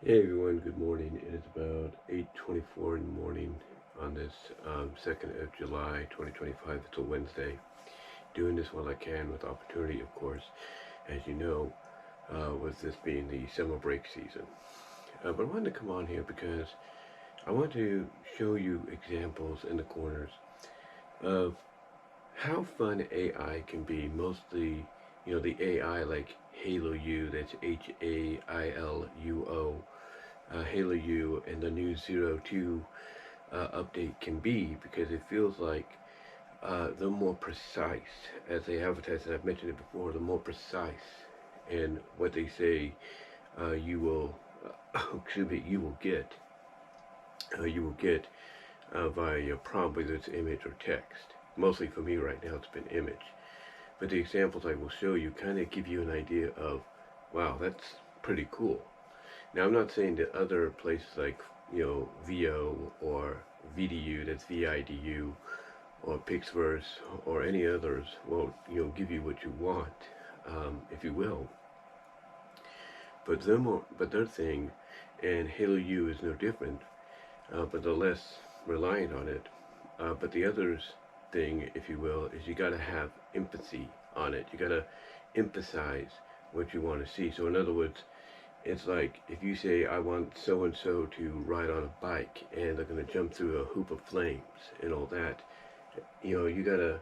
Hey everyone, good morning. It is about 8:24 in the morning on this 2nd of July 2025. It's a Wednesday. Doing this while I can with opportunity, of course, as you know, with this being the summer break season. But I wanted to come on here because I want to show you examples in the corners of how fun AI can be. Mostly, the AI like Hailuo, that's Hailuo, Hailuo, and the new 02 update can be, because it feels like the more precise, as they advertise, and I've mentioned it before, the more precise in what they say you will, excuse me, you will get via your prompt, whether it's image or text. Mostly for me right now, it's been image. But the examples I will show you kind of give you an idea of, wow, that's pretty cool. Now, I'm not saying that other places like, VO or VDU, that's VIDU, or Pixverse, or any others won't, give you what you want, if you will. But their thing, and Hailuo is no different, but they're less reliant on it. But the others thing, if you will, is you got to have empathy on it. You got to emphasize what you want to see. So in other words, it's like if you say, I want so and so to ride on a bike and they're going to jump through a hoop of flames and all that, you gotta,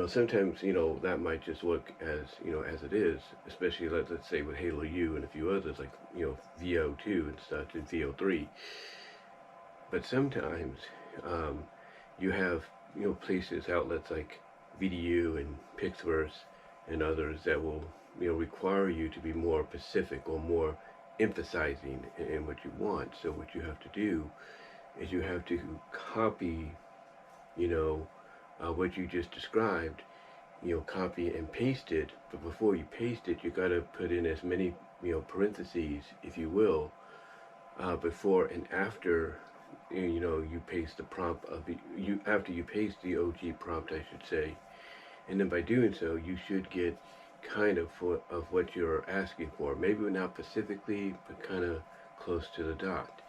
sometimes, that might just work as, as it is, especially let's say with Hailuo and a few others like, VO2 and such, and VO3. But sometimes you have, places, outlets like VDU and Pixverse and others that will, require you to be more specific or more emphasizing in what you want. So what you have to do is you have to copy, you know, what you just described, copy and paste it. But before you paste it, you got to put in as many, parentheses, if you will, before and after, you paste the prompt of after you paste the OG prompt, I should say. And then by doing so, you should get kind of what you're asking for. Maybe not specifically, but kind of close to the dot.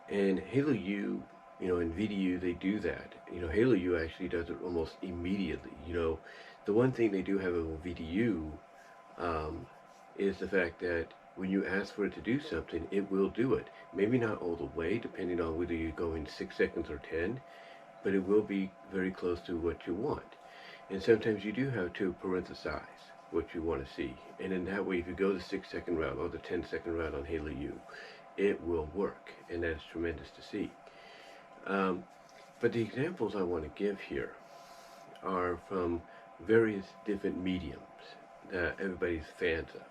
And Hailuo, in VDU, they do that. Hailuo actually does it almost immediately. The one thing they do have in VDU is the fact that when you ask for it to do something, it will do it. Maybe not all the way, depending on whether you're going 6 seconds or 10, but it will be very close to what you want. And sometimes you do have to parenthesize what you want to see. And in that way, if you go the 6 second route or the 10 second route on Hailuo, it will work. And that's tremendous to see. But the examples I want to give here are from various different mediums that everybody's fans of.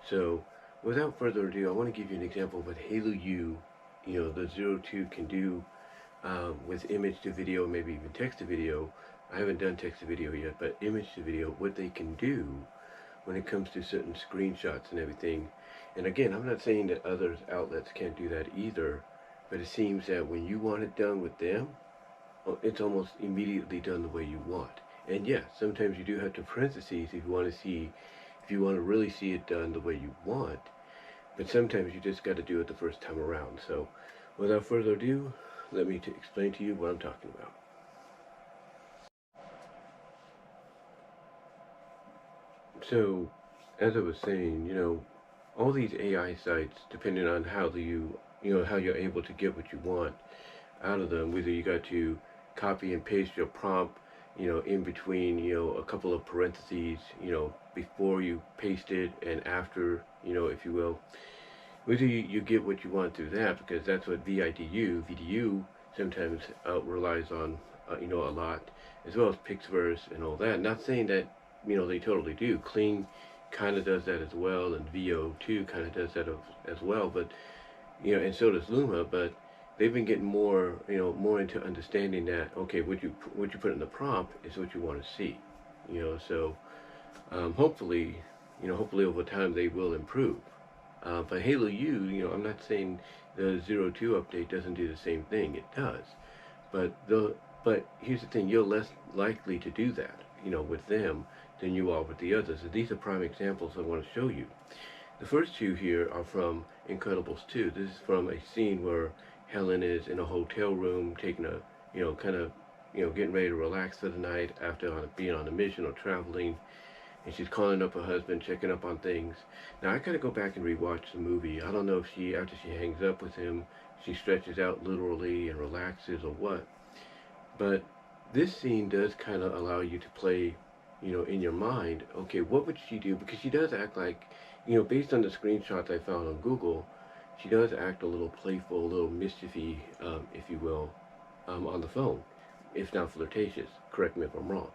So without further ado, I want to give you an example of what Hailuo, the 02 can do with image to video, maybe even text to video. I haven't done text to video yet, but image to video, what they can do when it comes to certain screenshots and everything. And again, I'm not saying that other outlets can't do that either, but it seems that when you want it done with them, it's almost immediately done the way you want. And yeah, sometimes you do have to parentheses if you want to see, if you want to really see it done the way you want. But sometimes you just got to do it the first time around. So without further ado, let me explain to you what I'm talking about. So, as I was saying, all these AI sites, depending on how how you're able to get what you want out of them, whether you got to copy and paste your prompt, in between, a couple of parentheses, before you paste it and after, if you will, whether you get what you want through that, because that's what VDU sometimes relies on, a lot, as well as Pixverse and all that. Not saying that, they totally do. Clean kind of does that as well, and VO2 kind of does that as well, but, and so does Luma, but they've been getting more, more into understanding that, okay, what you put in the prompt is what you want to see, so hopefully, hopefully over time they will improve. But Hailuo, I'm not saying the 02 update doesn't do the same thing. It does. But here's the thing, you're less likely to do that, with them than you are with the others. And these are prime examples I want to show you. The first two here are from Incredibles 2. This is from a scene where Helen is in a hotel room taking a, kind of, getting ready to relax for the night after being on a mission or traveling. And she's calling up her husband, checking up on things. Now, I gotta go back and rewatch the movie. I don't know if after she hangs up with him, she stretches out literally and relaxes or what. But this scene does kind of allow you to play, in your mind, okay, what would she do? Because she does act like, based on the screenshots I found on Google, she does act a little playful, a little mischiefy, if you will, on the phone, if not flirtatious. Correct me if I'm wrong.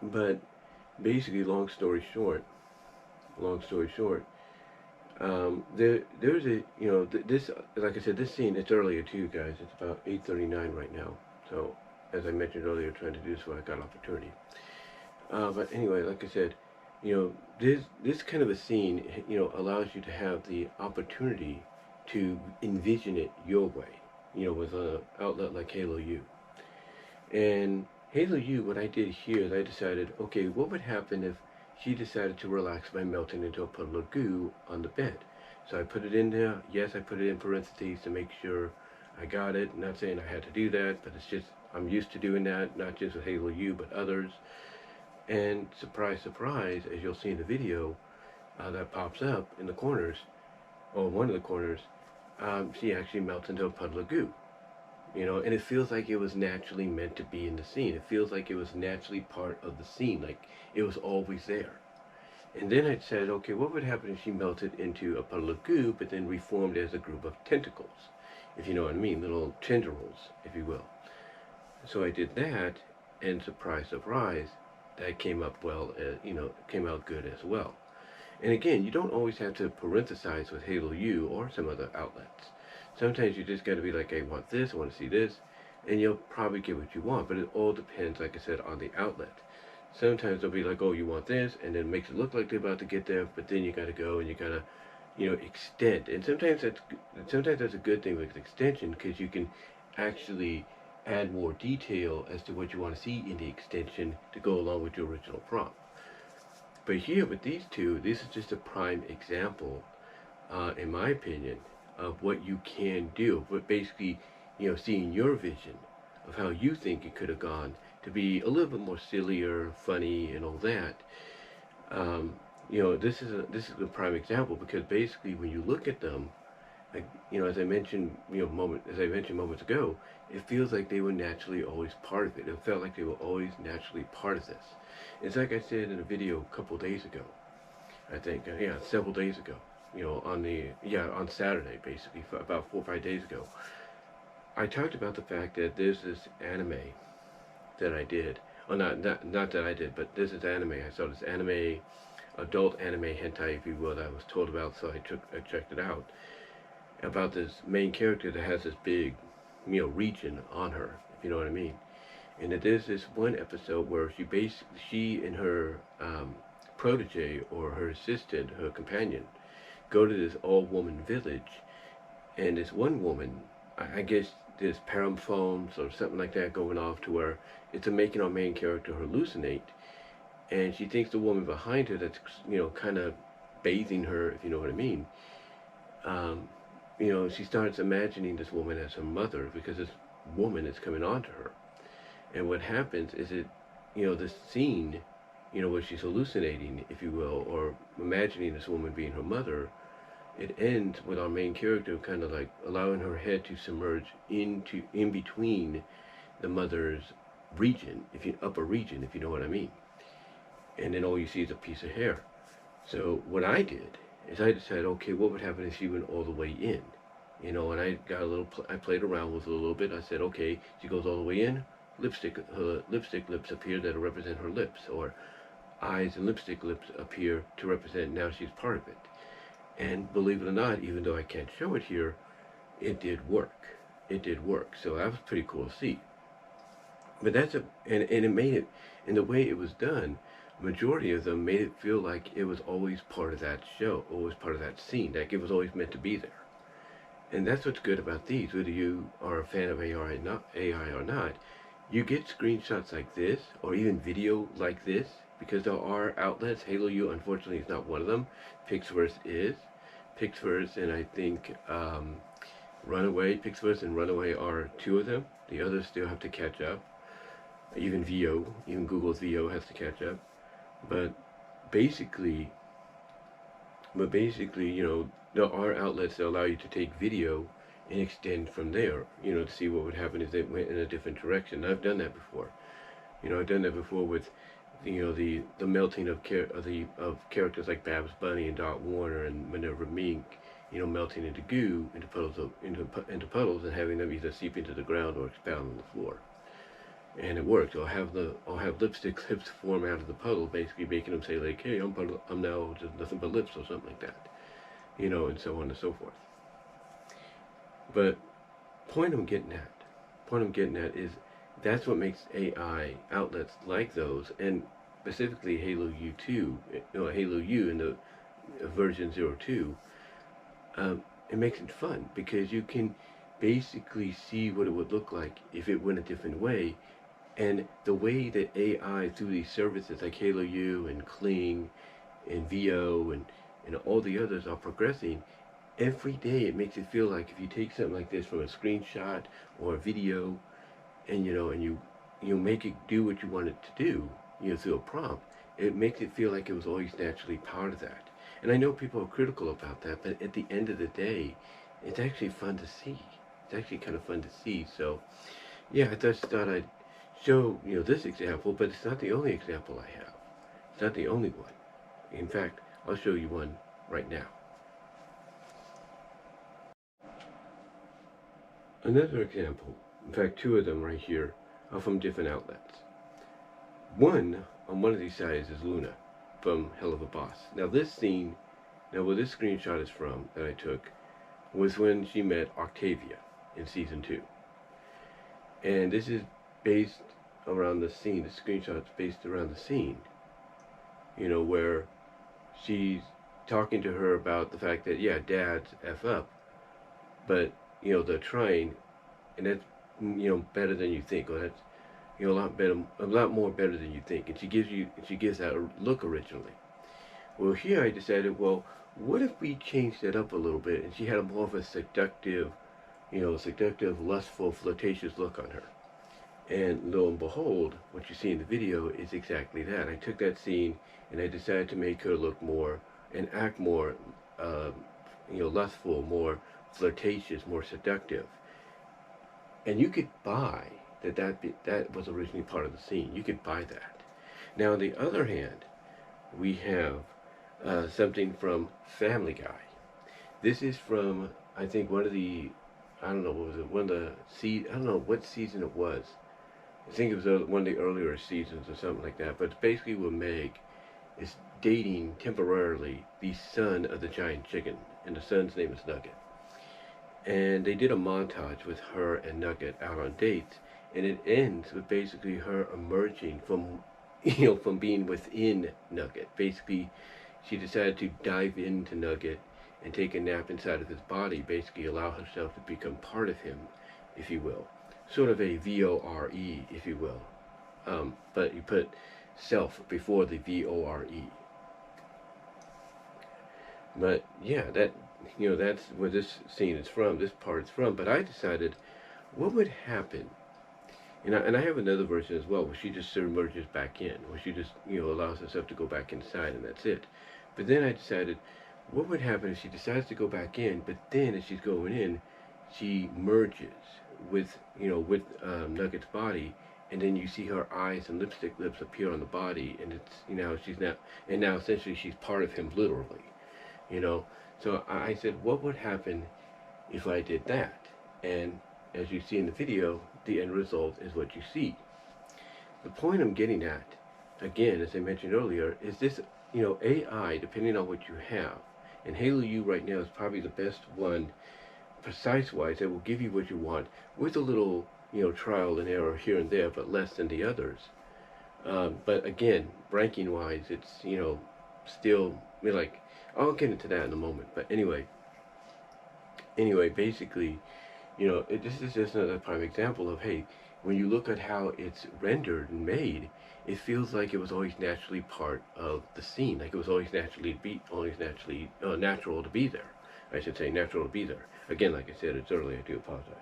But basically, long story short, there's a, this, like I said, this scene, it's earlier too, guys. It's about 8:39 right now. So, as I mentioned earlier, trying to do this when I got opportunity. But anyway, like I said, this kind of a scene, allows you to have the opportunity to envision it your way, with an outlet like Hailuo U. And Hailuo U, what I did here is I decided, okay, what would happen if she decided to relax by melting into a puddle of goo on the bed? So I put it in there. Yes, I put it in parentheses to make sure I got it. I'm not saying I had to do that, but it's just, I'm used to doing that, not just with Hailuo U, but others. And surprise, surprise, as you'll see in the video, that pops up in the corners, or one of the corners, she actually melts into a puddle of goo. And it feels like it was naturally meant to be in the scene. It feels like it was naturally part of the scene, like it was always there. And then I said, okay, what would happen if she melted into a puddle of goo, but then reformed as a group of tentacles, if you know what I mean, little tendrils, if you will. So I did that, and surprise, surprise, that came up well, came out good as well. And again, you don't always have to parenthesize with Hailuo U or some other outlets. Sometimes you just got to be like, I want this, I want to see this, and you'll probably get what you want. But it all depends, like I said, on the outlet. Sometimes they'll be like, oh, you want this, and then it makes it look like they're about to get there, but then you got to go and you got to, extend. And sometimes that's a good thing with extension, because you can actually add more detail as to what you want to see in the extension to go along with your original prompt. But here with these two, this is just a prime example, in my opinion, of what you can do. But basically, seeing your vision of how you think it could have gone to be a little bit more sillier, funny, and all that. This is a prime example, because basically when you look at them, like, as I mentioned, moments ago, it feels like they were naturally always part of it. It felt like they were always naturally part of this. It's like I said in a video a couple days ago, I think, several days ago, on Saturday, basically, for about 4 or 5 days ago. I talked about the fact that there's this anime that I did, or not that I did, but there's this anime, I saw this anime, adult anime hentai, if you will, that I was told about, so I checked it out, about this main character that has this big, region on her, if you know what I mean. And there's this one episode where she and her protege, or her assistant, her companion, go to this all-woman village, and this one woman, I guess there's pheromones or something like that going off, to where it's making our main character hallucinate, and she thinks the woman behind her that's, kind of bathing her, if you know what I mean, she starts imagining this woman as her mother, because this woman is coming on to her. And what happens is this scene, where she's hallucinating, if you will, or imagining this woman being her mother, it ends with our main character kind of like allowing her head to submerge in between the mother's region, upper region, if you know what I mean. And then all you see is a piece of hair. So what I did is I decided, okay, what would happen if she went all the way in? And I played around with it a little bit. I said, okay, she goes all the way in, her lipstick lips appear that'll represent her lips, or eyes and lipstick lips appear to represent now she's part of it. And believe it or not, even though I can't show it here, it did work. It did work. So that was pretty cool to see. But and it made it, in the way it was done, majority of them made it feel like it was always part of that show, always part of that scene, like it was always meant to be there. And that's what's good about these, whether you are a fan of AI or not, you get screenshots like this, or even video like this, because there are outlets. Hailuo U, unfortunately, is not one of them. Pixverse is. Pixverse and I think Runaway, Pixverse and Runaway are two of them. The others still have to catch up. Even VO, even Google's VO has to catch up. But basically, there are outlets that allow you to take video and extend from there, to see what would happen if they went in a different direction. I've done that before. I've done that before with, the melting of characters like Babs Bunny and Dot Warner and Minerva Mink, melting into goo, into puddles, and having them either seep into the ground or expel on the floor. And it worked. I'll have lipstick lips form out of the puddle, basically making them say like, "Hey, I'm now just nothing but lips," or something like that, and so on and so forth. But point I'm getting at is that's what makes AI outlets like those, and specifically Hailuo U2, Hailuo U in the version 02. It makes it fun because you can basically see what it would look like if it went a different way. And the way that AI through these services like Hailuo U and Kling and VO and all the others are progressing, every day it makes it feel like if you take something like this from a screenshot or a video and you make it do what you want it to do, through a prompt, it makes it feel like it was always naturally part of that. And I know people are critical about that, but at the end of the day, it's actually fun to see. It's actually kind of fun to see. So yeah, I just thought I'd show this example, but it's not the only example I have. It's not the only one. In fact, I'll show you one right now. Another example, in fact two of them right here, are from different outlets. One on one of these sides is Luna from Hell of a Boss. Now where this screenshot is from that I took was when she met Octavia in season 2. And this is based around the scene, the screenshot's based around the scene, where she's talking to her about the fact that, yeah, dad's F up, but, they're trying, and that's, better than you think, or that's, a lot more better than you think. And she gives that look originally. Well, here I decided, well, what if we changed that up a little bit, and she had more of a seductive, lustful, flirtatious look on her. And lo and behold, what you see in the video is exactly that. I took that scene and I decided to make her look more and act more, lustful, more flirtatious, more seductive. And you could buy that was originally part of the scene. You could buy that. Now, on the other hand, we have something from Family Guy. This is from, I think, I don't know what season it was. I think it was one of the earlier seasons or something like that. But it's basically where Meg is dating temporarily the son of the giant chicken, and the son's name is Nugget. And they did a montage with her and Nugget out on dates, and it ends with basically her emerging from, from being within Nugget. Basically, she decided to dive into Nugget and take a nap inside of his body, basically allow herself to become part of him, if you will. Sort of a VORE, if you will. But you put self before the VORE. But yeah, that's where this scene is from, this part is from. But I decided, what would happen? And I have another version as well, where she just submerges back in, where she just, allows herself to go back inside, and that's it. But then I decided, what would happen if she decides to go back in, but then as she's going in, she merges with Nugget's body, and then you see her eyes and lipstick lips appear on the body, and it's, now essentially she's part of him literally, So I said, what would happen if I did that? And as you see in the video, the end result is what you see. The point I'm getting at, again, as I mentioned earlier, is this, AI, depending on what you have, and Hailuo U right now is probably the best one, precise-wise, that will give you what you want, with a little, trial and error here and there, but less than the others. But again, ranking-wise, it's, still, I'll get into that in a moment. But anyway, basically, this is just another prime example of, hey, when you look at how it's rendered and made, it feels like it was always naturally part of the scene, like it was always naturally natural to be there. I should say natural to be there. Again, like I said, it's early. I do apologize,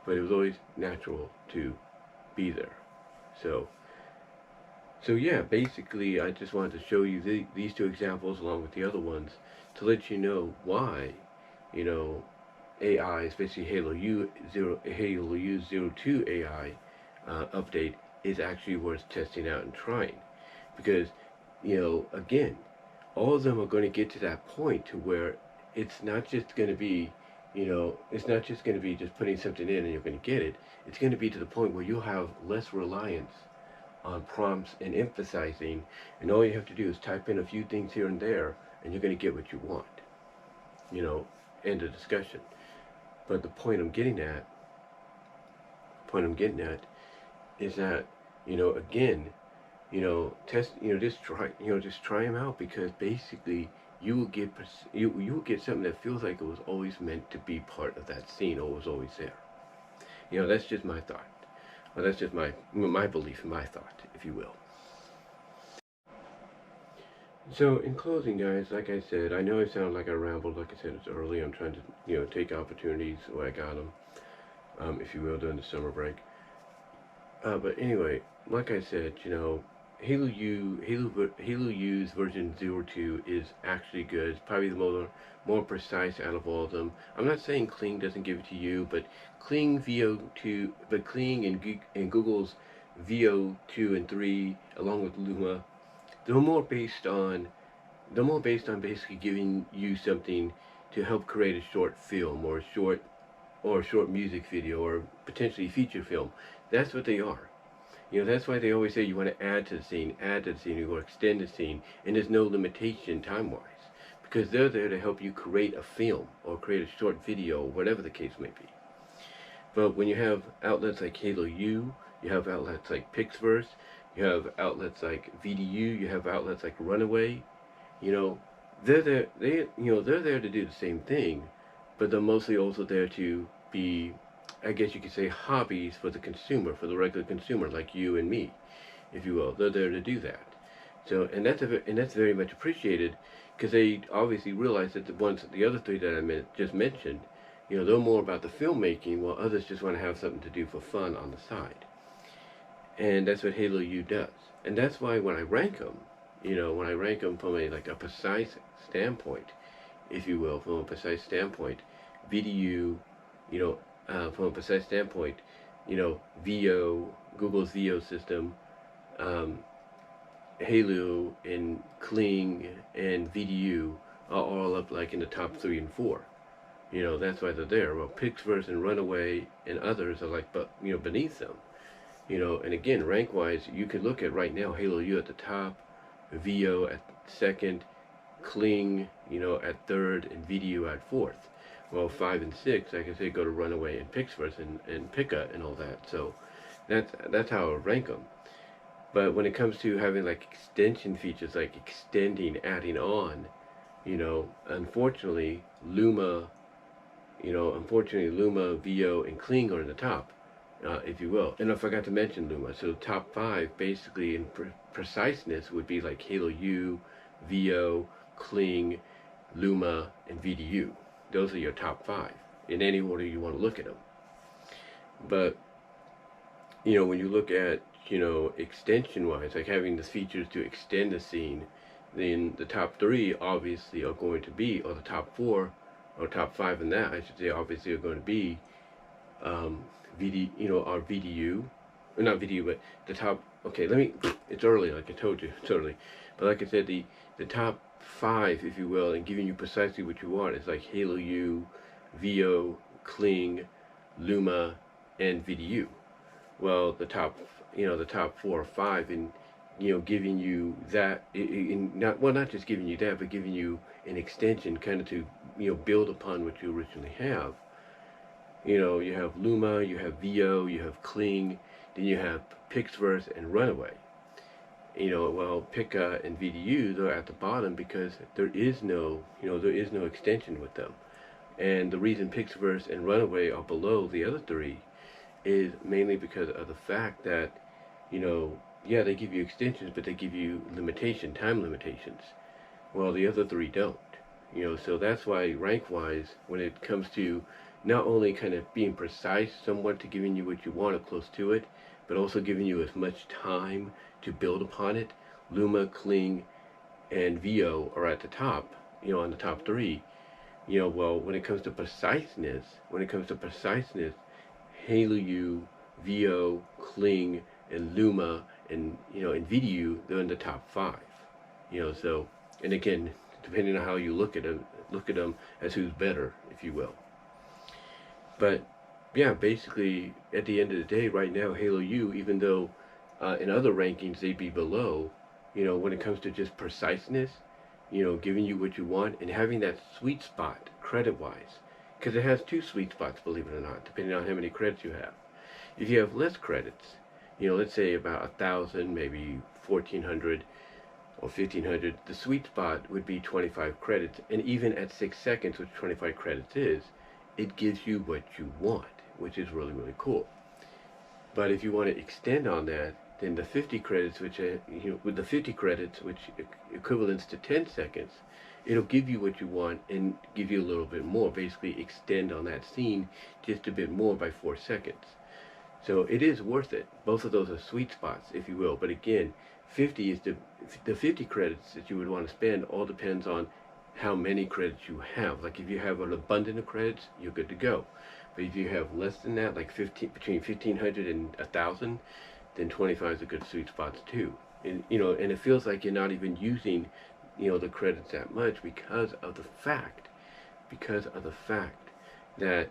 but it was always natural to be there. So, so yeah, basically, I just wanted to show you these two examples along with the other ones to let you know why, you know, AI, especially Hailuo U 02 AI update is actually worth testing out and trying, because, you know, again, all of them are going to get to that point to where it's not just going to be, you know, it's not just going to be just putting something in and you're going to get it. It's going to be to the point where you'll have less reliance on prompts and emphasizing, and all you have to do is type in a few things here and there, and you're going to get what you want. You know, end of discussion. But the point I'm getting at is that, you know, again, you know, just try them out, because basically you will get something that feels like it was always meant to be part of that scene, or was always there. You know, that's just my thought. Well, that's just my belief and my thought, if you will. So, in closing, guys, like I said, I know it sounds like I rambled. Like I said, it's early. I'm trying to, you know, take opportunities where I got them, if you will, during the summer break. But anyway, like I said, you know, Hailuo U's version 02 is actually good. It's probably the more precise out of all of them. I'm not saying Kling doesn't give it to you, but Kling and Google's VO2 and 3, along with Luma, they're more based on basically giving you something to help create a short film, or a short music video, or potentially feature film. That's what they are. You know, that's why they always say you want to add to the scene, or extend the scene, and there's no limitation time-wise, because they're there to help you create a film or create a short video, whatever the case may be. But when you have outlets like Hailuo U, you have outlets like Pixverse, you have outlets like VDU, you have outlets like Runaway, you know, they're there to do the same thing, but they're mostly also there to be, I guess you could say, hobbies for the consumer, for the regular consumer like you and me, if you will. They're there to do that. So, and that's very much appreciated, because they obviously realize that the other three that I just mentioned, you know, they're more about the filmmaking, while others just want to have something to do for fun on the side. And that's what Hailuo U does. And that's why when I rank them, you know, from a precise standpoint, if you will, VDU, you know, from a precise standpoint, you know, VO, Google's VO system, Hailuo and Kling and VDU are all up like in the top 3 and 4. You know, that's why they're there. Well, Pixverse and Runaway and others are like, but you know, beneath them. You know, and again, rank-wise, you could look at right now Hailuo U at the top, VO at second, Kling, you know, at third, and VDU at fourth. Well, 5 and 6, like I say, go to Runaway and Pixverse and Pika and all that. So that's how I rank them. But when it comes to having like extension features, like extending, adding on, you know, unfortunately, Luma, VO, and Kling are in the top. If you will. And I forgot to mention Luma. So top 5, basically in preciseness, would be like Hailuo U, VO, Kling, Luma, and VDU. Those are your top 5, in any order you want to look at them. But, you know, when you look at, you know, extension-wise, like having the features to extend the scene, then the top 3 obviously are going to be, or the top 4, or top 5 in that, I should say, obviously are going to be, our VDU, or not VDU, but the top, okay, it's early, like I told you, it's early, but like I said, the top 5, if you will, and giving you precisely what you want, is like Hailuo U, VO, Kling, Luma, and VDU. Well, the top 4 or 5, and, you know, giving you that, not just giving you that, but giving you an extension kind of to, you know, build upon what you originally have. You know, you have Luma, you have VO, you have Kling, then you have Pixverse and Runaway. You know, well, Pika and VDU, they're at the bottom because there is no extension with them. And the reason Pixverse and Runaway are below the other 3 is mainly because of the fact that, you know, yeah, they give you extensions, but they give you time limitations. Well, the other three don't. You know, so that's why rank-wise, when it comes to not only kind of being precise somewhat to giving you what you want or close to it, but also giving you as much time to build upon it, Luma, Kling, and VO are at the top, you know, on the top three. You know, well, when it comes to preciseness, Hailuo, VO, Kling, and Luma, and, you know, and VDU, they're in the top five. You know, so, and again, depending on how you look at them as who's better, if you will. But yeah, basically, at the end of the day, right now, Hailuo, even though in other rankings they'd be below, you know, when it comes to just preciseness, you know, giving you what you want and having that sweet spot credit-wise, because it has two sweet spots, believe it or not, depending on how many credits you have. If you have less credits, you know, let's say about 1,000, maybe 1,400 or 1,500, the sweet spot would be 25 credits, and even at 6 seconds, which 25 credits is, it gives you what you want, which is really, really cool. But if you want to extend on that, then the 50 credits, which you know, with the 50 credits, which equivalents to 10 seconds, it'll give you what you want and give you a little bit more. Basically, extend on that scene just a bit more by 4 seconds. So it is worth it. Both of those are sweet spots, if you will. But again, 50 is the 50 credits that you would want to spend. All depends on how many credits you have. Like if you have an abundance of credits, you're good to go. But if you have less than that, like between 1,500 and 1,000, then 25 is a good sweet spot too. And you know, and it feels like you're not even using, you know, the credits that much because of the fact that it's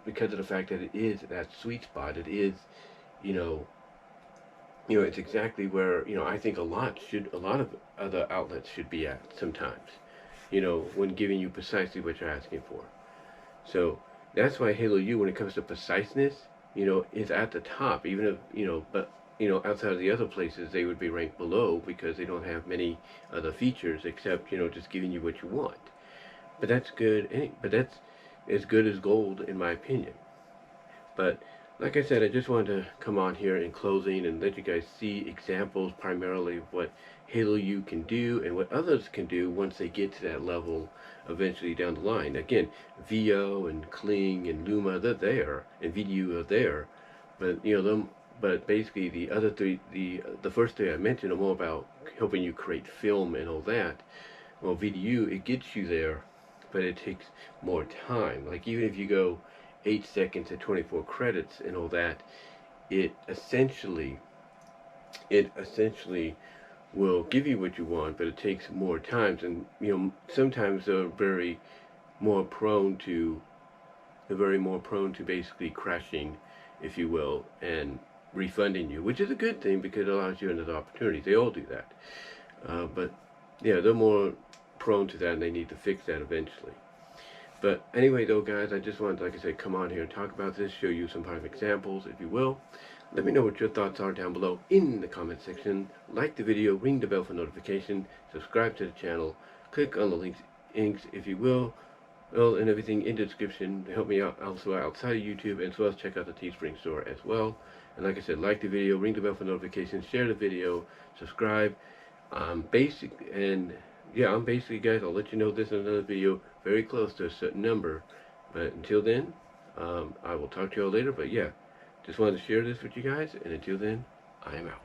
because of the fact that it is that sweet spot. It is, you know, it's exactly where, you know, I think a lot of other outlets should be at sometimes, you know, when giving you precisely what you're asking for. So that's why Hailuo, when it comes to preciseness, you know, is at the top, even if, you know, but, you know, outside of the other places, they would be ranked below because they don't have many other features except, you know, just giving you what you want. But that's good, but that's as good as gold, in my opinion. But like I said, I just wanted to come on here in closing and let you guys see examples primarily of what Hailuo can do and what others can do once they get to that level eventually down the line. Again, VO and Kling and Luma, they're there, and VDU are there, but you know but basically the other three, the first three I mentioned are more about helping you create film and all that. Well, VDU, it gets you there, but it takes more time. Like even if you go 8 seconds at 24 credits and all that, it essentially will give you what you want, but it takes more times. And you know, sometimes they're very more prone to basically crashing, if you will, and refunding you, which is a good thing because it allows you another opportunity. They all do that, but yeah, they're more prone to that, and they need to fix that eventually. But anyway, though, guys, I just wanted, like I said, come on here and talk about this, show you some kind of examples, if you will. Let me know what your thoughts are down below in the comment section. Like the video, ring the bell for notification, subscribe to the channel, click on the links, if you will, and everything in the description to help me out also outside of YouTube, as well as check out the Teespring store as well. And like I said, like the video, ring the bell for notifications, share the video, subscribe. I'm basically, guys, I'll let you know this in another video, very close to a certain number. But until then, I will talk to you all later. But yeah, just wanted to share this with you guys. And until then, I am out.